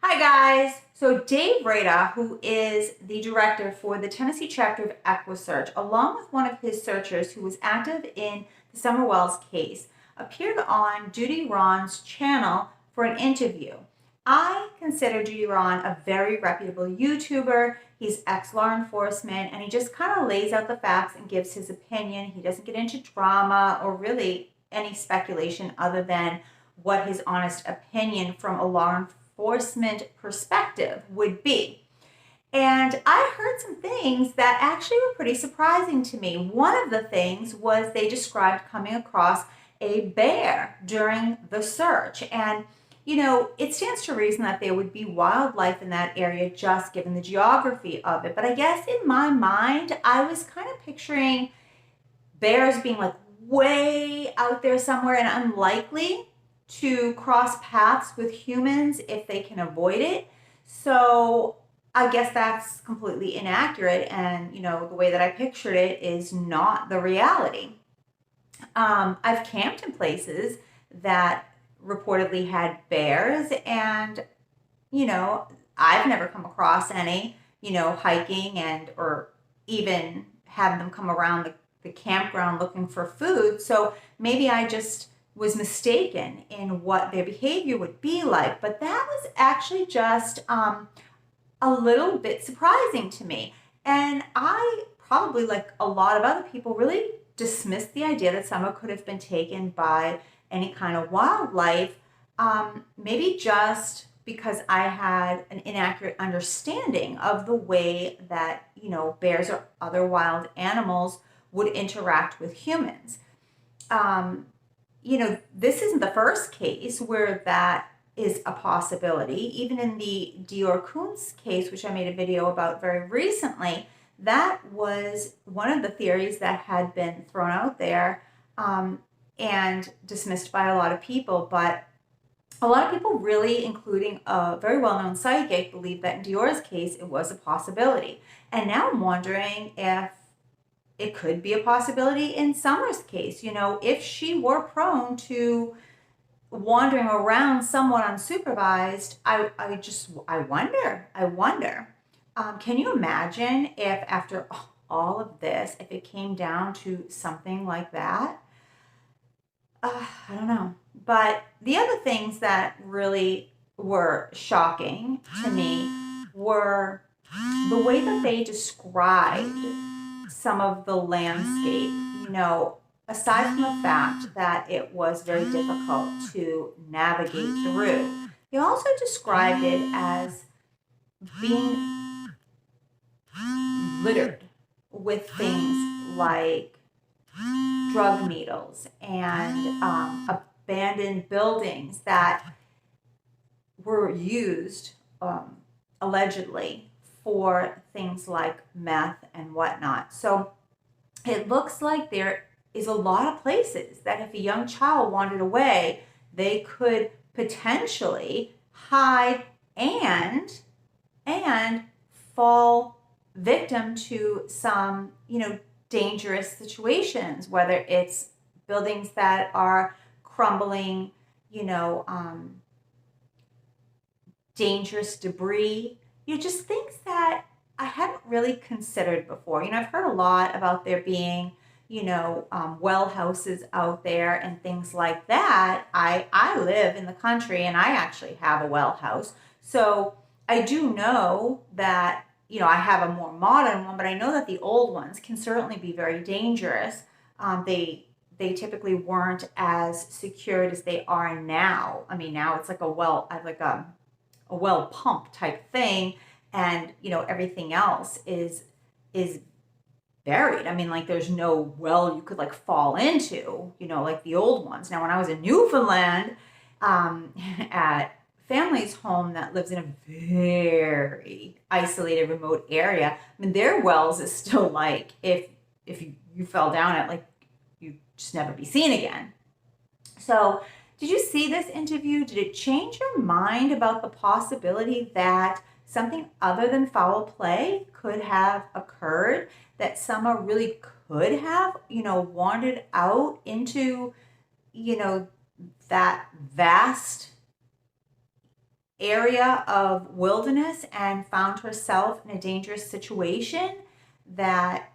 Hi guys! So Dave Rada, who is the director for the Tennessee chapter of EquiSearch, along with one of his searchers who was active in the Summer Wells case, appeared on Judy Ron's channel for an interview. I consider Judy Ron a very reputable YouTuber. He's ex-law enforcement and he just kind of lays out the facts and gives his opinion. He doesn't get into drama or really any speculation other than what his honest opinion from a law enforcement perspective would be. And I heard some things that actually were pretty surprising to me. One of the things was they described coming across a bear during the search. And, it stands to reason that there would be wildlife in that area just given the geography of it. But I guess in my mind, I was kind of picturing bears being like way out there somewhere and unlikely to cross paths with humans if they can avoid it. So I guess that's completely inaccurate. And, the way that I pictured it is not the reality. I've camped in places that reportedly had bears, and, I've never come across any, hiking or even have them come around the campground looking for food. So maybe I just was mistaken in what their behavior would be like. But that was actually just a little bit surprising to me. And I probably, like a lot of other people, really dismissed the idea that Summer could have been taken by any kind of wildlife, maybe just because I had an inaccurate understanding of the way that, bears or other wild animals would interact with humans. This isn't the first case where that is a possibility. Even in the Dior Kunz case, which I made a video about very recently, that was one of the theories that had been thrown out there and dismissed by a lot of people. But a lot of people, really, including a very well-known psychic, believe that in Dior's case, it was a possibility. And now I'm wondering if it could be a possibility in Summer's case. If she were prone to wandering around somewhat unsupervised, I wonder. Can you imagine if after all of this, if it came down to something like that? I don't know. But the other things that really were shocking to me were the way that they described some of the landscape, aside from the fact that it was very difficult to navigate through. They also described it as being littered with things like drug needles and abandoned buildings that were used allegedly for things like meth and whatnot. So it looks like there is a lot of places that if a young child wandered away, they could potentially hide and fall victim to some, dangerous situations, whether it's buildings that are crumbling, dangerous debris, just things that I hadn't really considered before. I've heard a lot about there being, well houses out there and things like that. I live in the country and I actually have a well house. So I do know that, I have a more modern one, but I know that the old ones can certainly be very dangerous. They typically weren't as secured as they are now. I mean, now it's like I have like a well pump type thing, and everything else is buried. I mean, like there's no well you could like fall into, like the old ones. Now when I was in Newfoundland, at family's home that lives in a very isolated remote area, I mean their wells is still like if you fell down it, like you just never be seen again. So did you see this interview? Did it change your mind about the possibility that something other than foul play could have occurred, that Summer really could have, wandered out into, that vast area of wilderness and found herself in a dangerous situation that,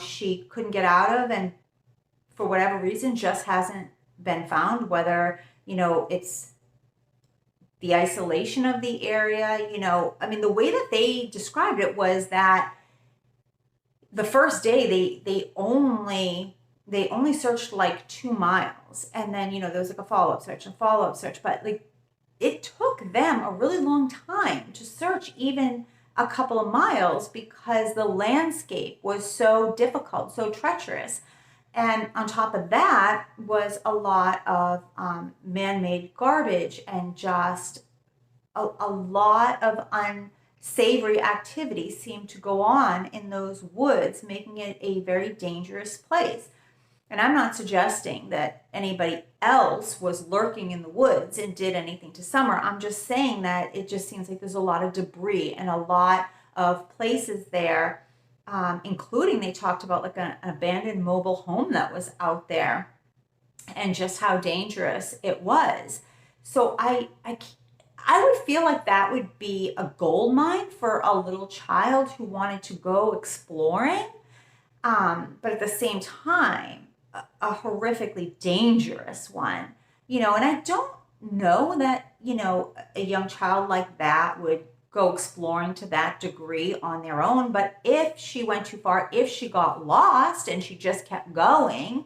she couldn't get out of, and for whatever reason just hasn't been found, whether, it's the isolation of the area. The way that they described it was that the first day they only searched like 2 miles, and then there was like a follow-up search, but like it took them a really long time to search even a couple of miles because the landscape was so difficult, so treacherous. And on top of that was a lot of man-made garbage and just a lot of unsavory activity seemed to go on in those woods, making it a very dangerous place. And I'm not suggesting that anybody else was lurking in the woods and did anything to Summer. I'm just saying that it just seems like there's a lot of debris and a lot of places there, including they talked about like an abandoned mobile home that was out there and just how dangerous it was. So I would feel like that would be a gold mine for a little child who wanted to go exploring, but at the same time, a horrifically dangerous one, and I don't know that, a young child like that would go exploring to that degree on their own. But if she went too far, if she got lost and she just kept going,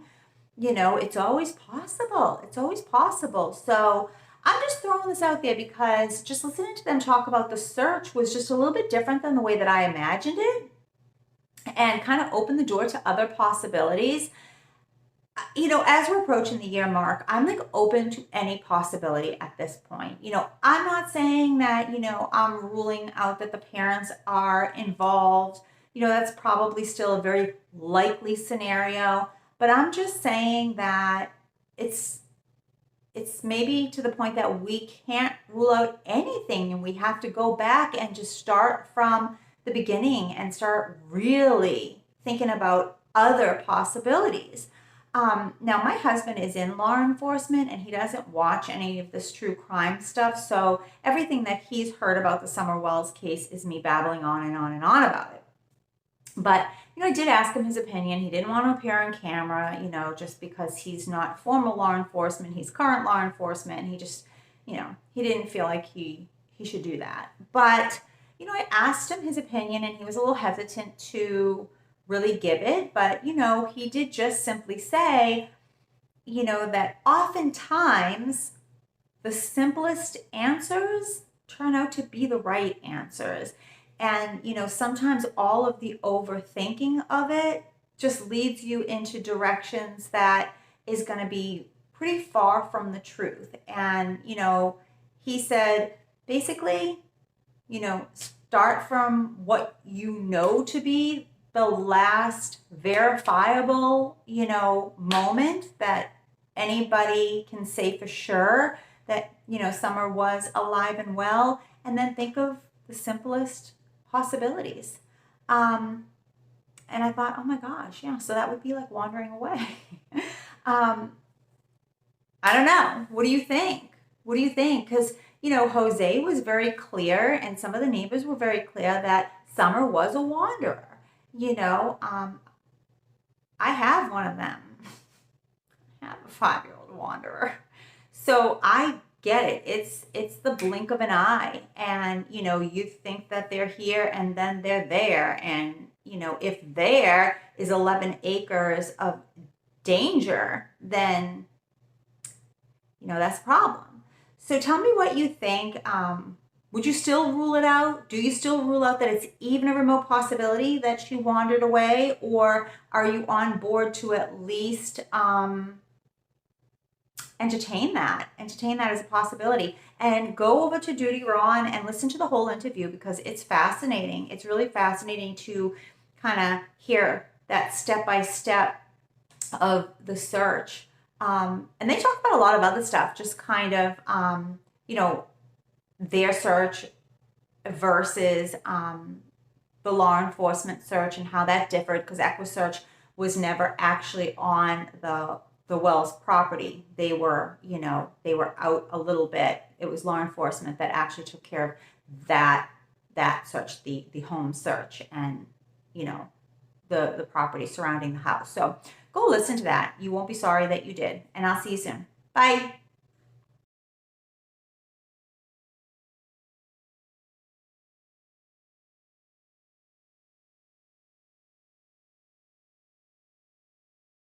it's always possible. It's always possible. So I'm just throwing this out there because just listening to them talk about the search was just a little bit different than the way that I imagined it, and kind of opened the door to other possibilities. As we're approaching the year mark, I'm like open to any possibility at this point. I'm not saying that, I'm ruling out that the parents are involved. That's probably still a very likely scenario, but I'm just saying that it's maybe to the point that we can't rule out anything, and we have to go back and just start from the beginning and start really thinking about other possibilities. Now, my husband is in law enforcement and he doesn't watch any of this true crime stuff. So everything that he's heard about the Summer Wells case is me babbling on and on and on about it. But, I did ask him his opinion. He didn't want to appear on camera, just because he's not formal law enforcement. He's current law enforcement. And he just, he didn't feel like he should do that. But, I asked him his opinion and he was a little hesitant to really give it, but he did just simply say, that oftentimes the simplest answers turn out to be the right answers. And sometimes all of the overthinking of it just leads you into directions that is going to be pretty far from the truth. And he said basically, start from what you know to be the last verifiable, moment that anybody can say for sure that, Summer was alive and well, and then think of the simplest possibilities. And I thought, oh my gosh, yeah, so that would be like wandering away. I don't know. What do you think? What do you think? Because, Jose was very clear, and some of the neighbors were very clear that Summer was a wanderer. I have one of them. I have a 5-year-old wanderer. So I get it. It's the blink of an eye. And, you think that they're here and then they're there. And, if there is 11 acres of danger, then, that's a problem. So tell me what you think. Would you still rule it out? Do you still rule out that it's even a remote possibility that she wandered away? Or are you on board to at least entertain that as a possibility? And go over to Duty Ron and listen to the whole interview because it's fascinating. It's really fascinating to kind of hear that step-by-step of the search. And they talk about a lot of other stuff, just kind of, their search versus the law enforcement search and how that differed, because EquiSearch was never actually on the the Wells property. They were, they were out a little bit. It was law enforcement that actually took care of that search, the home search, and the property surrounding the house. So go listen to that. You won't be sorry that you did. And I'll see you soon. Bye.